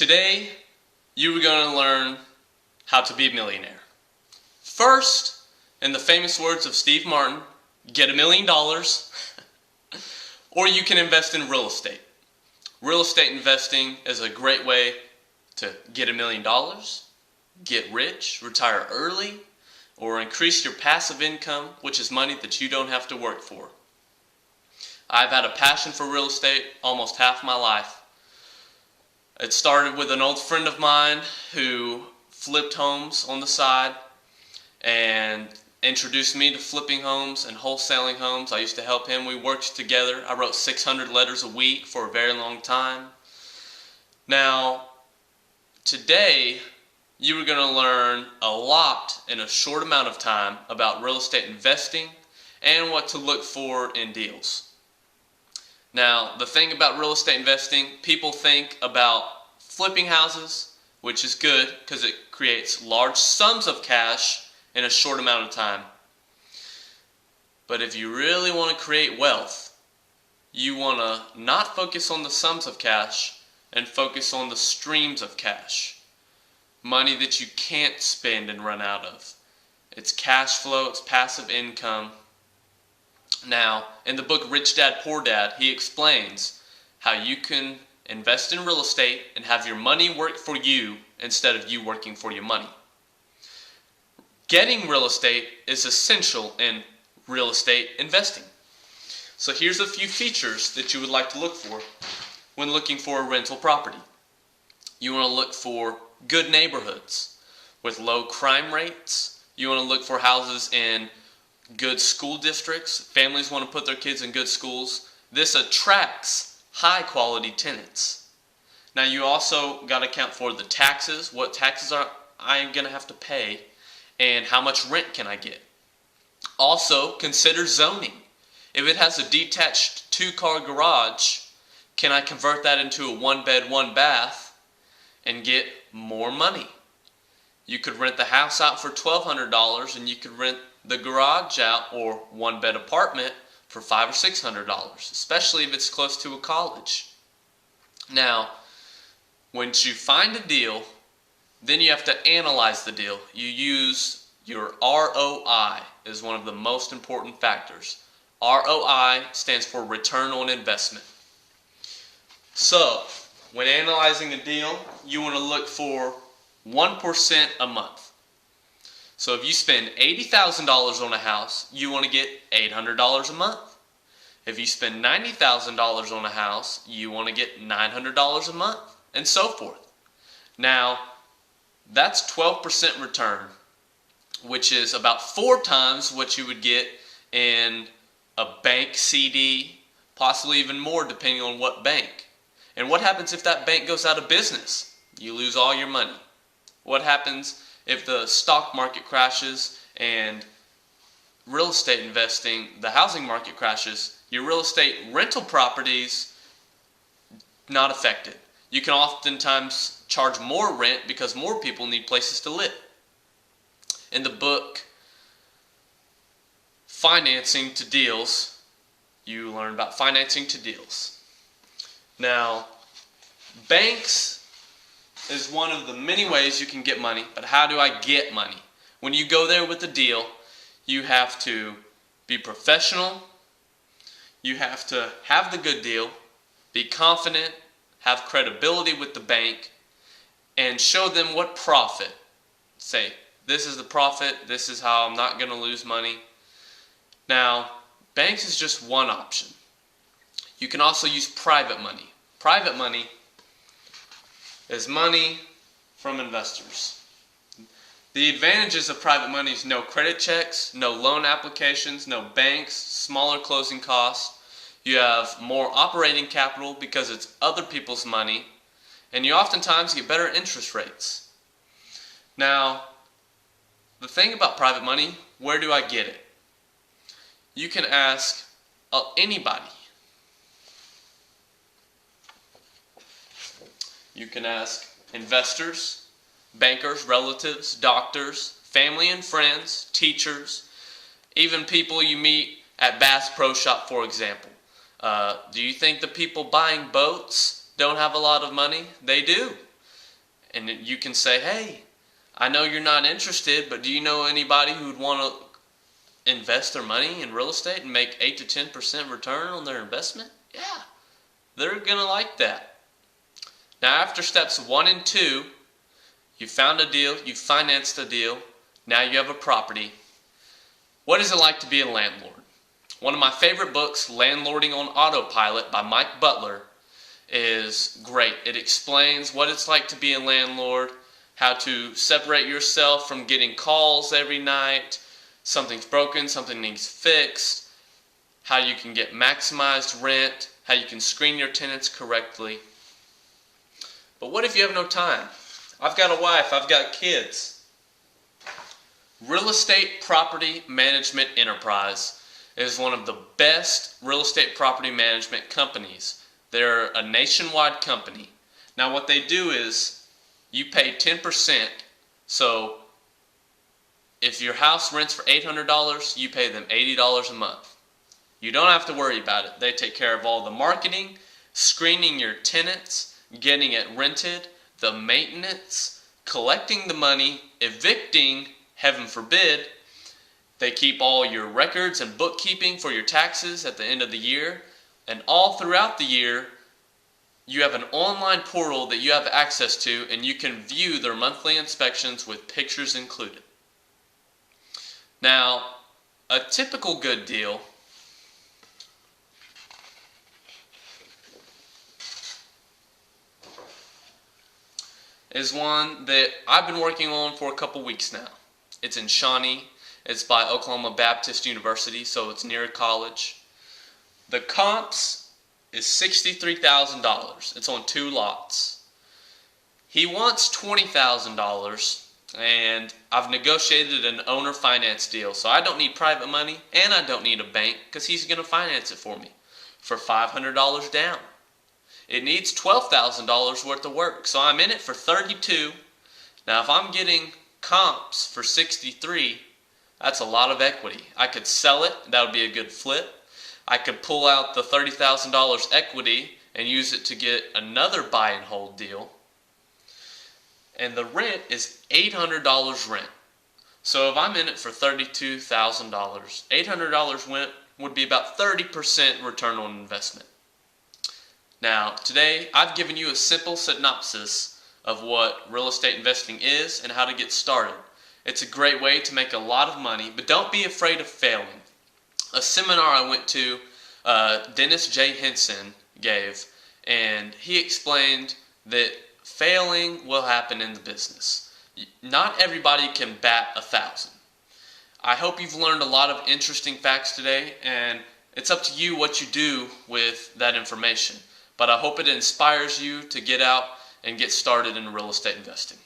Today, you are going to learn how to be a millionaire. First, in the famous words of Steve Martin, get $1 million, or you can invest in real estate. Real estate investing is a great way to get $1 million, get rich, retire early, or increase your passive income, which is money that you don't have to work for. I've had a passion for real estate almost half my life. It started with an old friend of mine who flipped homes on the side and introduced me to flipping homes and wholesaling homes. I used to help him. We worked together. I wrote 600 letters a week for a very long time. Now, today, you are going to learn a lot in a short amount of time about real estate investing and what to look for in deals. Now, the thing about real estate investing, people think about flipping houses, which is good because it creates large sums of cash in a short amount of time. But if you really want to create wealth, you want to not focus on the sums of cash and focus on the streams of cash. Money that you can't spend and run out of. It's cash flow, it's passive income. Now, in the book Rich Dad, Poor Dad, he explains how you can invest in real estate and have your money work for you instead of you working for your money. Getting real estate is essential in real estate investing. So here's a few features that you would like to look for when looking for a rental property. You want to look for good neighborhoods with low crime rates. You want to look for houses in good school districts. Families want to put their kids in good schools. This attracts high quality tenants. Now you also got to account for the taxes. What taxes are I going to have to pay, and how much rent can I get? Also consider zoning. If it has a detached 2-car garage, can I convert that into a 1-bed, 1-bath and get more money? You could rent the house out for $1,200 and you could rent the garage out or 1-bed apartment for $500 or $600, especially if it's close to a college. Now, once you find a deal, then you have to analyze the deal. You use your ROI is one of the most important factors. ROI stands for return on investment. So, when analyzing a deal, you want to look for 1% a month. So if you spend $80,000 on a house, you want to get $800 a month. If you spend $90,000 on a house, you want to get $900 a month, and so forth. Now, that's 12% return, which is about 4 times what you would get in a bank CD, possibly even more depending on what bank. And what happens if that bank goes out of business? You lose all your money. What happens if the stock market crashes and real estate investing, the housing market crashes? Your real estate rental properties not affected. You can oftentimes charge more rent because more people need places to live. In the book Financing to Deals, you learn about financing to deals. Now, banks is one of the many ways you can get money, but how do I get money? When you go there with a deal, you have to be professional, you have to have the good deal, be confident, have credibility with the bank, and show them what profit. Say, this is the profit, this is how I'm not going to lose money. Now, banks is just one option. You can also use private money. Private money is money from investors. The advantages of private money is no credit checks, no loan applications, no banks, smaller closing costs. You have more operating capital because it's other people's money, and you oftentimes get better interest rates. Now, the thing about private money, where do I get it? You can ask anybody. You can ask investors, bankers, relatives, doctors, family and friends, teachers, even people you meet at Bass Pro Shop, for example. Do you think the people buying boats don't have a lot of money? They do. And you can say, hey, I know you're not interested, but do you know anybody who would want to invest their money in real estate and make 8 to 10% return on their investment? Yeah, they're going to like that. Now, after steps 1 and 2, you found a deal, you financed a deal, now you have a property. What is it like to be a landlord? One of my favorite books, Landlording on Autopilot by Mike Butler, is great. It explains what it's like to be a landlord, how to separate yourself from getting calls every night, something's broken, something needs fixed, how you can get maximized rent, how you can screen your tenants correctly. But what if you have no time? I've got a wife, I've got kids. Real Estate Property Management Enterprise is one of the best real estate property management companies. They're a nationwide company. Now what they do is you pay 10%. So if your house rents for $800, you pay them $80 a month. You don't have to worry about it. They take care of all the marketing, screening your tenants, getting it rented, the maintenance, collecting the money, evicting, heaven forbid. They keep all your records and bookkeeping for your taxes at the end of the year. And all throughout the year, you have an online portal that you have access to, and you can view their monthly inspections with pictures included. Now, a typical good deal is one that I've been working on for a couple weeks now. It's in Shawnee. It's by Oklahoma Baptist University, so it's near a college. The comps is $63,000. It's on 2 lots. He wants $20,000, and I've negotiated an owner finance deal, so I don't need private money and I don't need a bank because he's going to finance it for me for $500 down. It needs $12,000 worth of work, so I'm in it for $32,000. Now, if I'm getting comps for $63,000, that's a lot of equity. I could sell it. That would be a good flip. I could pull out the $30,000 equity and use it to get another buy and hold deal. And the rent is $800 rent. So if I'm in it for $32,000, $800 rent would be about 30% return on investment. Now, today I've given you a simple synopsis of what real estate investing is and how to get started. It's a great way to make a lot of money, but don't be afraid of failing. A seminar I went to, Dennis J. Henson gave, and he explained that failing will happen in the business. Not everybody can bat 1,000. I hope you've learned a lot of interesting facts today, and it's up to you what you do with that information. But I hope it inspires you to get out and get started in real estate investing.